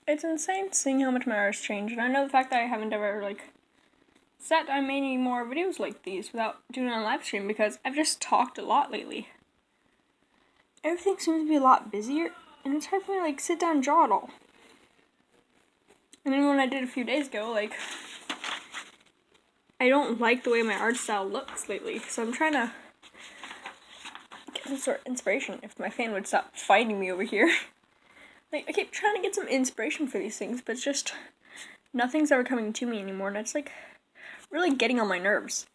it's insane seeing how much my art's changed, and I know the fact that I haven't ever, like, sat down and made any more videos like these without doing it on live stream, because I've just talked a lot lately. Everything seems to be a lot busier, and it's hard for me to, like, sit down and draw it all. And then when I did a few days ago, like, I don't like the way my art style looks lately, so I'm trying to get some sort of inspiration. If my fan would stop fighting me over here. Like, I keep trying to get some inspiration for these things, but it's just, nothing's ever coming to me anymore, and it's, like, really getting on my nerves.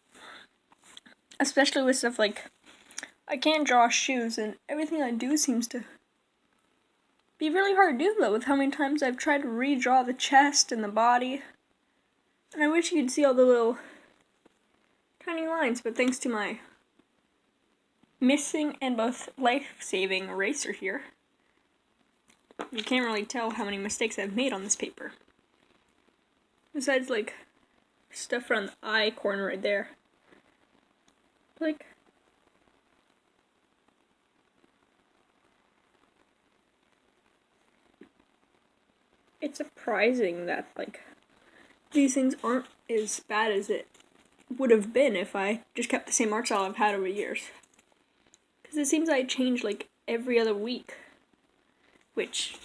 Especially with stuff like, I can't draw shoes, and everything I do seems to be really hard to do, though, with how many times I've tried to redraw the chest and the body. And I wish you could see all the little tiny lines, but thanks to my missing and both life-saving eraser here, you can't really tell how many mistakes I've made on this paper. Besides, like, stuff around the eye corner right there. Like, it's surprising that, like, these things aren't as bad as it would have been if I just kept the same art style I've had over years. Because it seems I change, like, every other week. Which,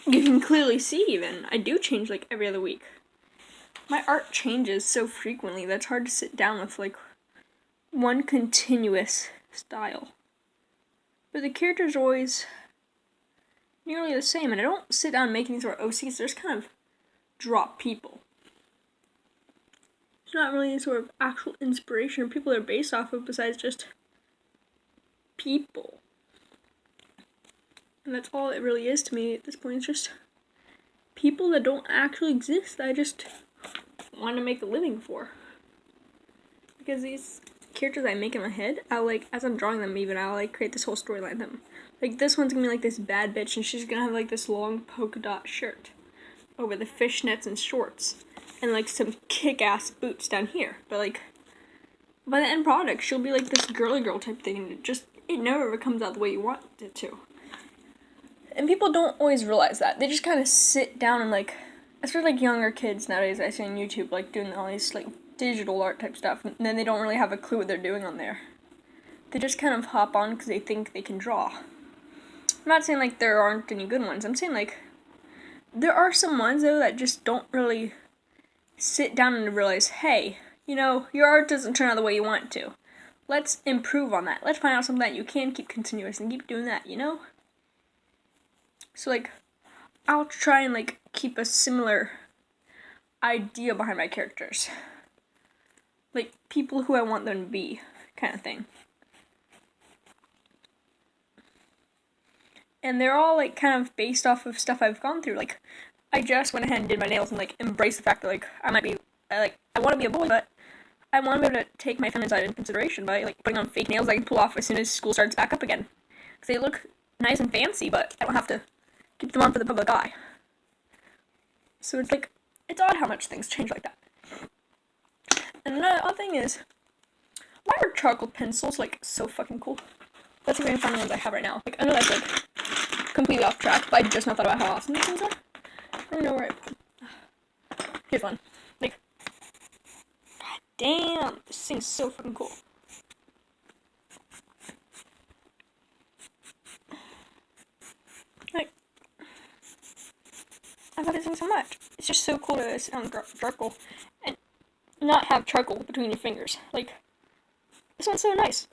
you can clearly see even, I do change, like, every other week. My art changes so frequently that it's hard to sit down with, like, one continuous style. But the characters are always nearly the same, and I don't sit down making these sort of OCs, they're just kind of drop people. It's not really any sort of actual inspiration or people they're based off of besides just people. And that's all it really is to me at this point. It's just people that don't actually exist that I just want to make a living for. Because these characters I make in my head, I'll, like, as I'm drawing them even, I'll, like, create this whole storyline them. Like, this one's gonna be, like, this bad bitch, and she's gonna have, like, this long polka dot shirt over the fishnets and shorts, and, like, some kick-ass boots down here. But, like, by the end product, she'll be, like, this girly girl type thing, and it never ever comes out the way you want it to. And people don't always realize that. They just kind of sit down and, like, especially, like, younger kids nowadays I see on YouTube, like, doing all these, like, digital art type stuff, and then they don't really have a clue what they're doing on there. They just kind of hop on because they think they can draw. I'm not saying, like, there aren't any good ones. I'm saying, like, there are some ones, though, that just don't really sit down and realize, hey, you know, your art doesn't turn out the way you want it to. Let's improve on that. Let's find out something that you can keep continuous and keep doing that, you know? So, like, I'll try and, like, keep a similar idea behind my characters. Like, people who I want them to be, kind of thing. And they're all, like, kind of based off of stuff I've gone through. Like, I just went ahead and did my nails and, like, embraced the fact that, like, I want to be a boy, but I want to be able to take my feminine side into consideration by, like, putting on fake nails I can pull off as soon as school starts back up again. Because they look nice and fancy, but I don't have to keep them on for the public eye. So it's, like, it's odd how much things change like that. And another odd thing is, why are charcoal pencils, like, so fucking cool? Let's see if I can find the ones I have right now. Like, I know that's, like, completely off track, but I just now thought about how awesome these things are. I don't know where here's one. Like, god damn, this thing's so fucking cool. Like, I love this thing so much. It's just so cool to sit on charcoal and not have charcoal between your fingers. Like, this one's so nice.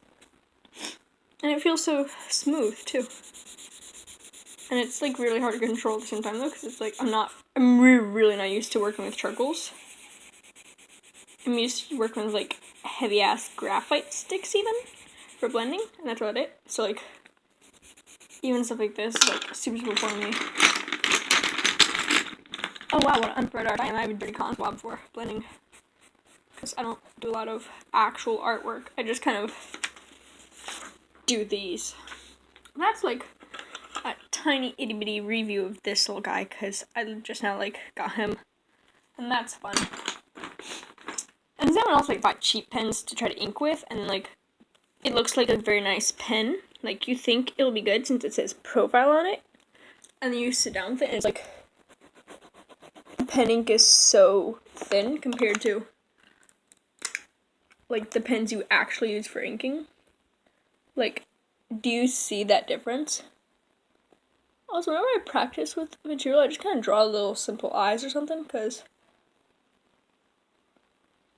And it feels so smooth, too. And it's, like, really hard to control at the same time, though, because it's, like, I'm really not used to working with charcoals. I'm used to working with, like, heavy-ass graphite sticks, even, for blending, and that's about it. So, like, even stuff like this is, like, super for me. Oh, wow, what an unprepared art I am. I haven't done cons blob before blending, because I don't do a lot of actual artwork. I just kind of do these. And that's, like, a tiny itty-bitty review of this little guy, because I just now, like, got him, and that's fun. And then I also, like, buy cheap pens to try to ink with, and, like, it looks like a very nice pen. Like, you think it'll be good since it says profile on it, and then you sit down with it, and it's, like, pen ink is so thin compared to like the pens you actually use for inking. Like, do you see that difference? Also, whenever I practice with material, I just kind of draw little simple eyes or something, because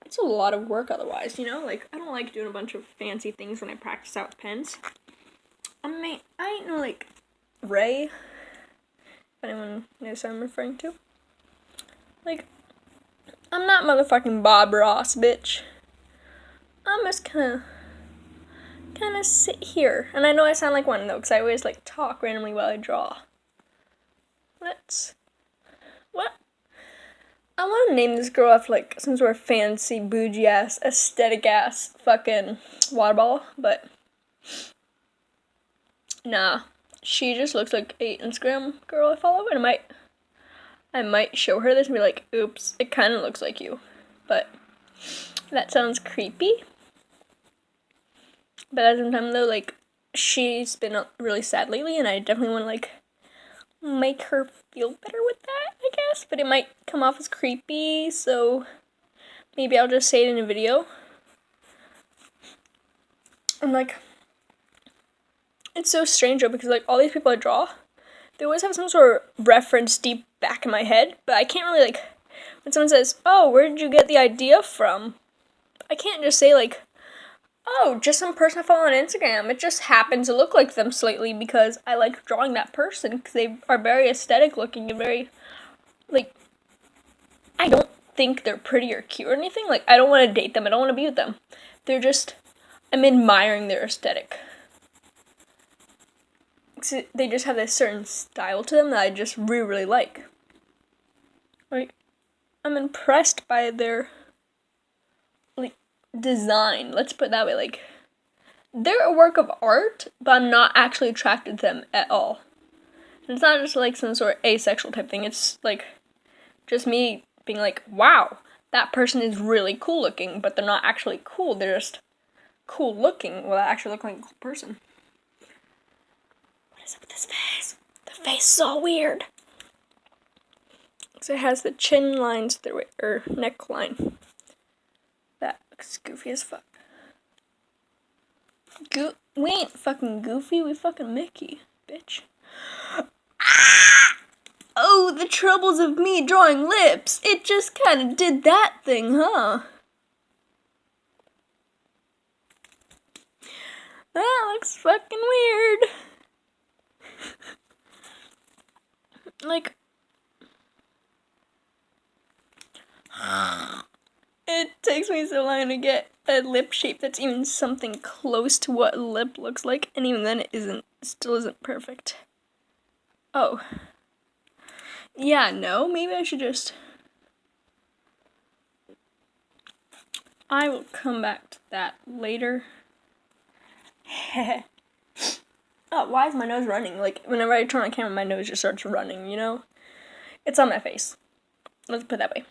it's a lot of work otherwise, you know? Like, I don't like doing a bunch of fancy things when I practice out with pens. I ain't no, like, Ray, if anyone knows what I'm referring to. Like, I'm not motherfucking Bob Ross, bitch. I'm just kind of sit here. And I know I sound like one, though, because I always, like, talk randomly while I draw. What? I want to name this girl after, like, some sort of fancy, bougie-ass, aesthetic-ass fucking water bottle, but nah. She just looks like a Instagram girl I follow, and I might show her this and be like, oops, it kind of looks like you. But that sounds creepy. But at the same time, though, like, she's been really sad lately, and I definitely want to, like, make her feel better with that, I guess. But it might come off as creepy, so maybe I'll just say it in a video. And, like, it's so strange, though, because, like, all these people I draw, they always have some sort of reference deep back in my head, but I can't really, like, when someone says, oh, where did you get the idea from? I can't just say, like, oh, just some person I follow on Instagram. It just happens to look like them slightly because I like drawing that person because they are very aesthetic looking and very, like, I don't think they're pretty or cute or anything. Like, I don't want to date them. I don't want to be with them. They're just, I'm admiring their aesthetic. They just have this certain style to them that I just really, really like. Like, I'm impressed by their, like, design. Let's put it that way. Like, they're a work of art, but I'm not actually attracted to them at all. And it's not just, like, some sort of asexual type thing. It's, like, just me being like, wow, that person is really cool looking, but they're not actually cool. They're just cool looking without actually looking like a cool person. What is up with this face? The face is all weird. So it has the chin lines through it, or neckline. That looks goofy as fuck. We ain't fucking Goofy, we fucking Mickey, bitch. Ah! Oh, the troubles of me drawing lips. It just kind of did that thing, huh? That looks fucking weird. Like, it takes me so long to get a lip shape that's even something close to what a lip looks like, and even then it still isn't perfect. Oh. Yeah, no, maybe I should just... I will come back to that later. Oh, why is my nose running? Like, whenever I turn on camera, my nose just starts running, you know? It's on my face. Let's put it that way.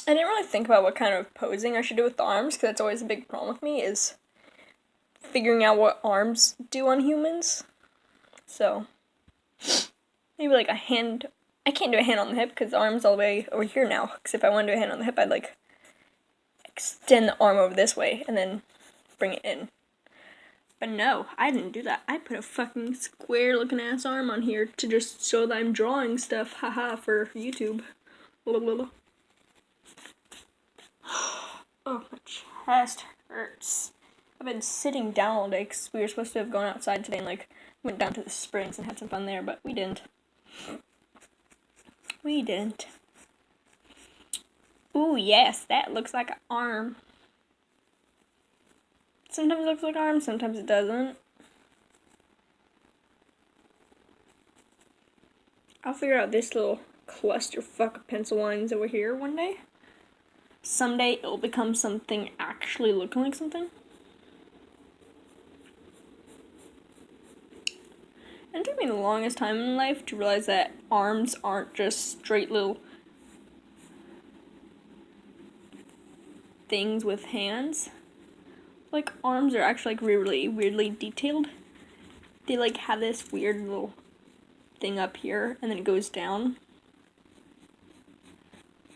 I didn't really think about what kind of posing I should do with the arms, because that's always a big problem with me, is figuring out what arms do on humans. So, maybe like a hand. I can't do a hand on the hip, because the arm's all the way over here now. Because if I want to do a hand on the hip, I'd like extend the arm over this way, and then bring it in. But no, I didn't do that. I put a fucking square looking ass arm on here to just show that I'm drawing stuff, haha, for YouTube. Blah, blah, blah. Oh, my chest hurts. I've been sitting down all day because we were supposed to have gone outside today and, like, went down to the springs and had some fun there, but we didn't. We didn't. Ooh, yes, that looks like an arm. Sometimes it looks like an arm, sometimes it doesn't. I'll figure out this little clusterfuck of pencil lines over here one day. Someday it'll become something actually looking like something. And it took me the longest time in life to realize that arms aren't just straight little things with hands. Like, arms are actually, like, really weirdly detailed. They, like, have this weird little thing up here, and then it goes down.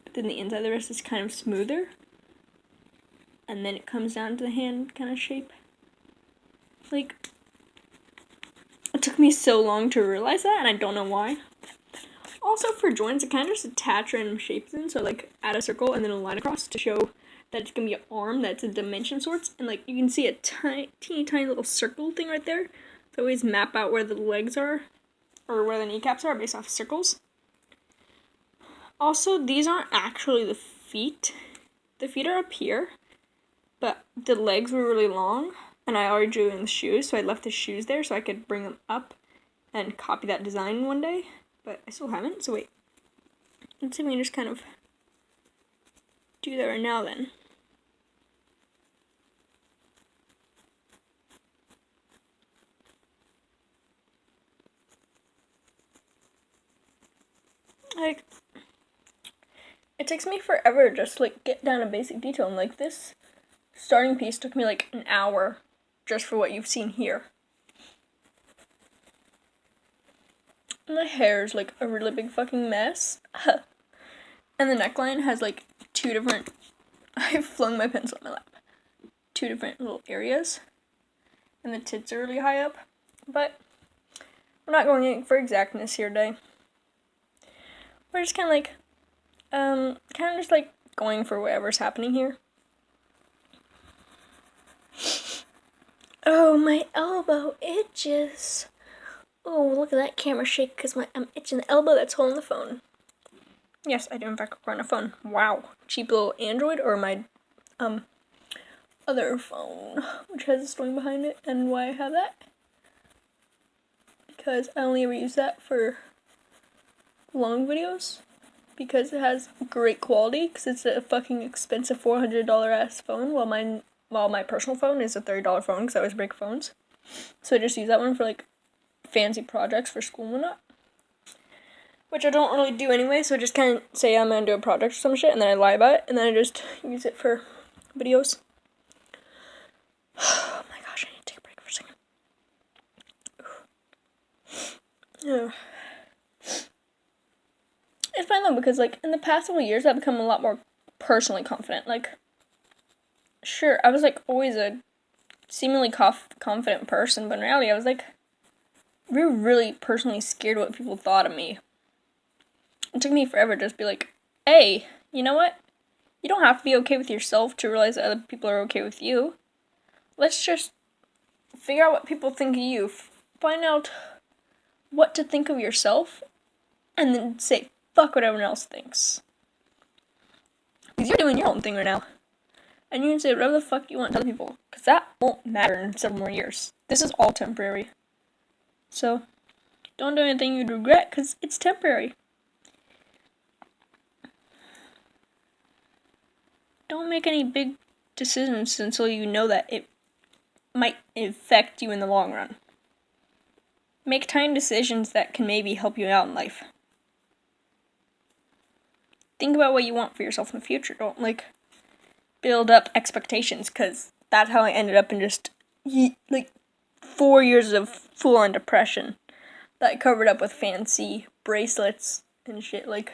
But then the inside of the wrist is kind of smoother. And then it comes down to the hand kind of shape. Like, it took me so long to realize that, and I don't know why. Also, for joints, it kind of just attach random shapes in, so like add a circle and then a line across to show that it's gonna be an arm that's a dimension sorts, and like you can see a teeny little circle thing right there. So always map out where the legs are, or where the kneecaps are based off circles. Also, these aren't actually the feet. The feet are up here, but the legs were really long, and I already drew in the shoes, so I left the shoes there so I could bring them up and copy that design one day, but I still haven't, so wait. Let's see if we can just kind of do that right now then. Like, it takes me forever to just like get down to basic detail, and like this starting piece took me like an hour just for what you've seen here. And the hair is like a really big fucking mess. And the neckline has like two different, I flung my pencil on my lap, two different little areas. And the tits are really high up. But we're not going for exactness here today. We're just kind of like, just like going for whatever's happening here. Oh, my elbow itches. Oh, look at that camera shake because I'm itching the elbow that's holding the phone. Yes, I do in fact record on a phone. Wow. Cheap little Android or my other phone, which has a story behind it. And why I have that? Because I only ever use that for long videos. Because it has great quality. Because it's a fucking expensive $400 ass phone. While my personal phone is a $30 phone because I always break phones. So I just use that one for like fancy projects for school and whatnot. Which I don't really do anyway, so I just kind of say I'm going to do a project or some shit, and then I lie about it, and then I just use it for videos. Oh my gosh, I need to take a break for a second. Yeah. It's fine though, because like in the past couple years, I've become a lot more personally confident. Like, sure, I was like always a seemingly confident person, but in reality, I was like really personally scared what people thought of me. It took me forever to just be like, hey, you know what? You don't have to be okay with yourself to realize that other people are okay with you. Let's just figure out what people think of you. Find out what to think of yourself, and then say, fuck what everyone else thinks. Because you're doing your own thing right now. And you can say whatever the fuck you want to other people. Because that won't matter in several more years. This is all temporary. So, don't do anything you'd regret, because it's temporary. Don't make any big decisions until you know that it might affect you in the long run. Make tiny decisions that can maybe help you out in life. Think about what you want for yourself in the future. Don't, like, build up expectations, because that's how I ended up in just, 4 years of full-on depression that I covered up with fancy bracelets and shit. Like,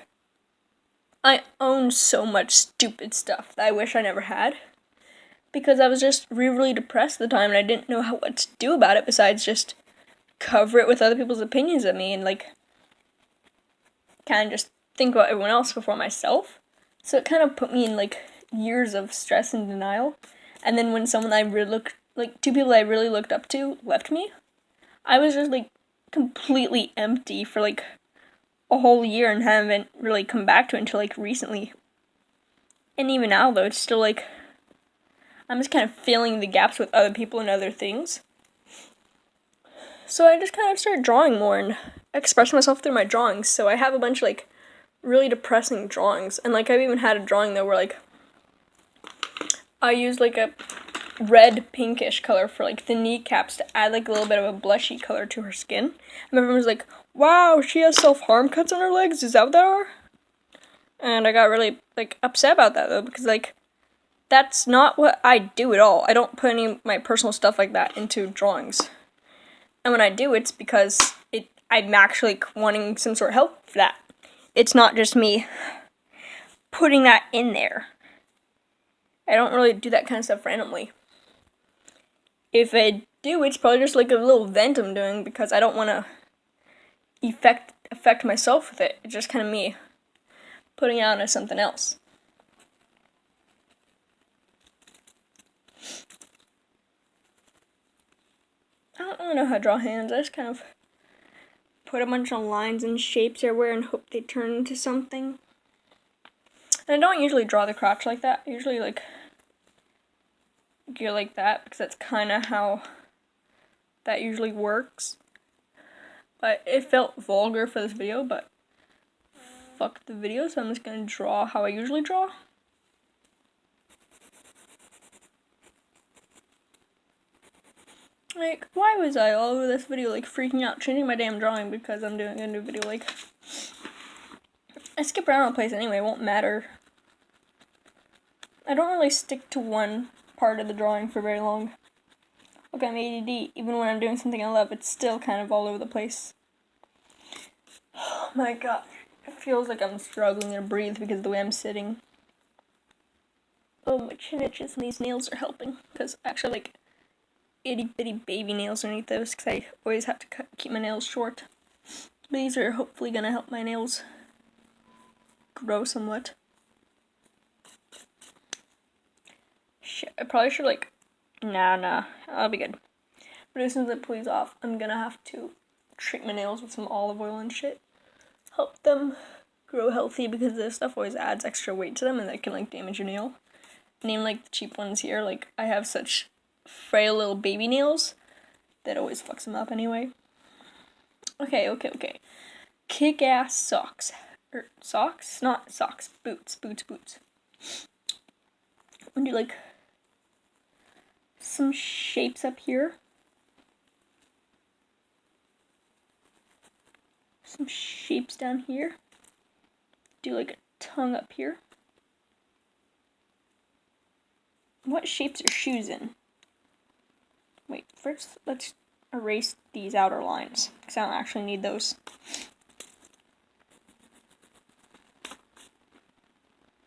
I own so much stupid stuff that I wish I never had, because I was just really depressed at the time, and I didn't know what to do about it besides just cover it with other people's opinions of me, and like kind of just think about everyone else before myself. So it kind of put me in like years of stress and denial. And then when someone I really two people I really looked up to left me, I was just like completely empty for like a whole year and haven't really come back to it until like recently. And even now though, it's still like I'm just kind of filling the gaps with other people and other things. So I just kind of started drawing more and expressing myself through my drawings. So I have a bunch of like really depressing drawings. And like I've even had a drawing though where like I used like a red pinkish color for like the kneecaps to add like a little bit of a blushy color to her skin. And everyone was like, wow, she has self-harm cuts on her legs, is that what they are? And I got really like upset about that though, because like that's not what I do at all. I don't put any of my personal stuff like that into drawings. And when I do, it's because it I'm actually wanting some sort of help for that. It's not just me putting that in there. I don't really do that kind of stuff randomly. If I do, it's probably just like a little vent I'm doing because I don't want to affect myself with it. It's just kind of me putting it out as something else. I don't really know how to draw hands. I just kind of put a bunch of lines and shapes everywhere and hope they turn into something. And I don't usually draw the crotch like that. I usually like gear like that because that's kind of how that usually works. But it felt vulgar for this video, but fuck the video, so I'm just gonna draw how I usually draw. Like, why was I all over this video, like, freaking out, changing my damn drawing because I'm doing a new video? Like, I skip around the place anyway, it won't matter. I don't really stick to one part of the drawing for very long. Okay, I'm ADD. Even when I'm doing something I love, it's still kind of all over the place. Oh my god. It feels like I'm struggling to breathe because of the way I'm sitting. Oh, my chin itches and these nails are helping. Because actually, like, itty bitty baby nails underneath those because I always have to keep my nails short. But these are hopefully going to help my nails grow somewhat. Shit, I probably should like, nah, I'll be good. But as soon as it pulls off, I'm gonna have to treat my nails with some olive oil and shit. Help them grow healthy because this stuff always adds extra weight to them and that can like damage your nail. And even like the cheap ones here, like I have such frail little baby nails that always fucks them up anyway. Okay. Kick-ass socks. Socks? Not socks. Boots. I'm gonna do like some shapes up here. Some shapes down here. Do like a tongue up here. What shapes are shoes in? Wait, first let's erase these outer lines because I don't actually need those.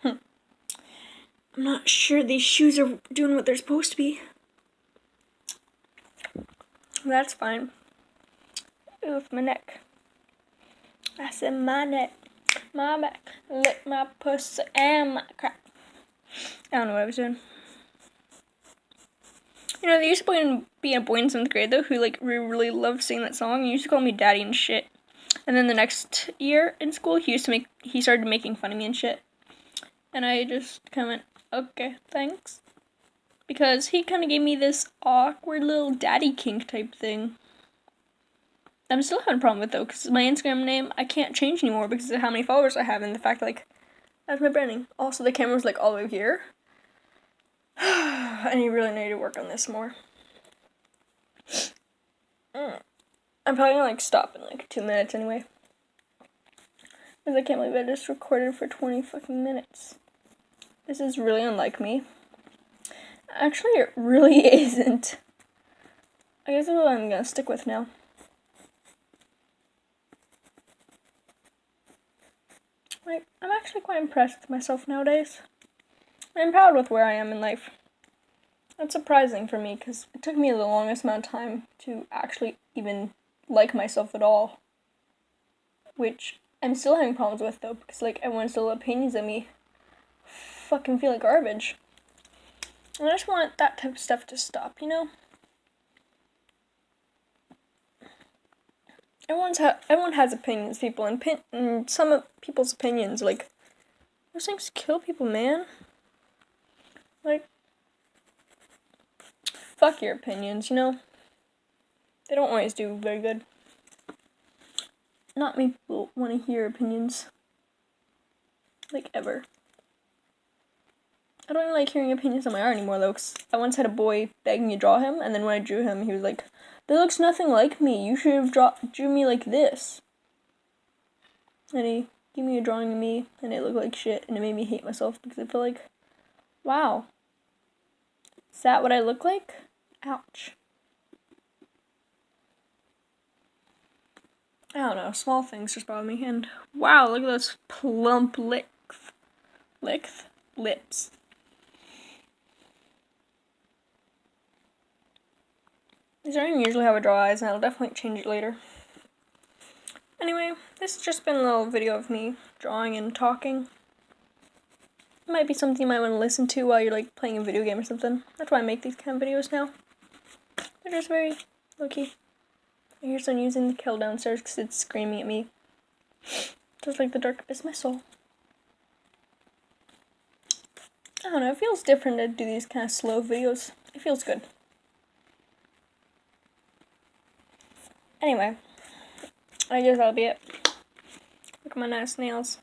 I'm not sure these shoes are doing what they're supposed to be. That's fine. Oof, my neck. I said my neck, my back, lick my pussy and my crack. I don't know what I was doing. You know, there used to be a boy in 7th grade, though, who, like, really loved singing that song. He used to call me daddy and shit. And then the next year in school, he started making fun of me and shit. And I just kind of went, okay, thanks. Because he kind of gave me this awkward little daddy kink type thing. I'm still having a problem with, though, because my Instagram name, I can't change anymore because of how many followers I have and the fact that, like, that's my branding. Also, the camera's, like, all the way here. I really need to work on this more. I'm probably gonna, like, stop in, like, 2 minutes anyway. Because I can't believe I just recorded for 20 fucking minutes. This is really unlike me. Actually, it really isn't. I guess that's what I'm gonna stick with now. Like, I'm actually quite impressed with myself nowadays. I'm proud with where I am in life. That's surprising for me, because it took me the longest amount of time to actually even like myself at all. Which I'm still having problems with, though, because, like, everyone's still opinions of me fucking feel like garbage. And I just want that type of stuff to stop, you know? Everyone has opinions, people, and some of people's opinions, like, those things kill people, man. Like, fuck your opinions, you know? They don't always do very good. Not many people want to hear opinions. Like, ever. I don't even like hearing opinions on my art anymore, though, because I once had a boy begging me to draw him, and then when I drew him, he was like, that looks nothing like me. You should have drew me like this. And he gave me a drawing of me, and it looked like shit, and it made me hate myself, because I feel like, wow. Is that what I look like? Ouch. I don't know, small things just bother me. And wow, look at those plump lips. These aren't usually how I draw eyes, and I'll definitely change it later. Anyway, this has just been a little video of me drawing and talking. It might be something you might want to listen to while you're like playing a video game or something. That's why I make these kind of videos now. They're just very low-key. I hear someone using the kettle downstairs because it's screaming at me. Just like the dark abyss of my soul. I don't know, it feels different to do these kind of slow videos. It feels good. Anyway, I guess that'll be it. Look at my nice nails.